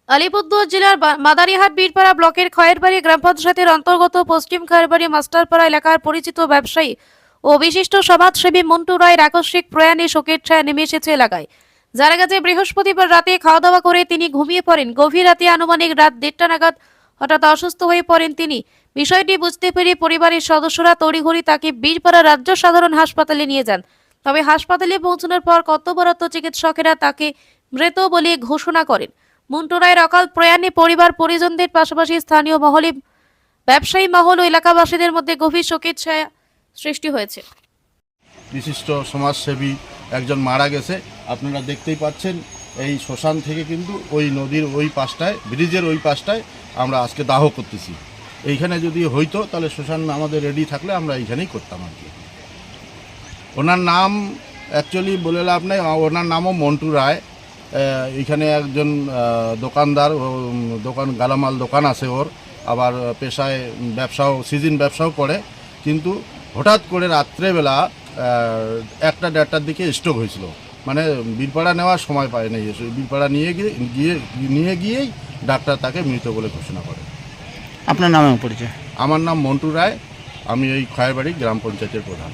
আলিপুরদুয়ার জেলার মাদারিহাট বীরপাড়া ব্লকের খয়েরবাড়ি গ্রাম পঞ্চায়েতের অন্তর্গত পশ্চিম খয়েরবাড়ি মাস্টারপাড়া এলাকার পরিচিত ব্যবসায়ী ও বিশিষ্ট সমাজসেবী মন্টু রায়ের আকস্মিক প্রয়াণে শোকের ছায়া নেমে এসেছে এলাকায়। জানা গেছে বৃহস্পতিবার রাতে খাওয়া দাওয়া করে তিনি ঘুমিয়ে পড়েন। গভীর রাতে আনুমানিক রাত 1:30 নাগাদ হঠাৎ অসুস্থ হয়ে পড়েন তিনি। বিষয়টি বুঝতে পেরে পরিবারের সদস্যরা তড়িঘড়ি তাকে বীরপাড়া রাজ্য সাধারণ হাসপাতালে নিয়ে যান। তবে হাসপাতালে পৌঁছানোর পর কর্তব্যরত চিকিৎসকেরা তাকে মৃত বলে ঘোষণা করেন। মন্টু রায়ের অকাল প্রয়াণে পরিবার পরিজনদের পাশাপাশি স্থানীয় মহলে, ব্যবসায়ী মহল ও এলাকাবাসীদের মধ্যে গভীর শোকের ছায়া সৃষ্টি হয়েছে। বিশিষ্ট সমাজসেবী একজন মারা গেছে। আপনারা দেখতেই পাচ্ছেন এই শ্মশান থেকে কিন্তু ওই নদীর ওই পাশটায়, ব্রিজের ওই পাশটায় আমরা আজকে দাহ করতেছি। এইখানে যদি হইতো তাহলে শ্মশান আমাদের রেডি থাকলে আমরা এইখানেই করতাম আর কি। ওনার নাম অ্যাকচুয়ালি বলে লাভ নেই, ওনার নামও মন্টু রায়। এইখানে একজন দোকানদার, গালামাল দোকান আছে ওর, আবার পেশায় ব্যবসাও, সিজন ব্যবসাও করে। কিন্তু হঠাৎ করে রাত্রেবেলা 1টা-1:30টার দিকে স্ট্রোক হয়েছিল। মানে বীরপাড়া নেওয়ার সময় পায় নাই, বীরপাড়া নিয়ে গিয়েই ডাক্তার তাকে মৃত বলে ঘোষণা করে। আপনার নামে পরিচয়? আমার নাম মন্টু রায়, আমি এই খয়েরবাড়ি গ্রাম পঞ্চায়েতের প্রধান।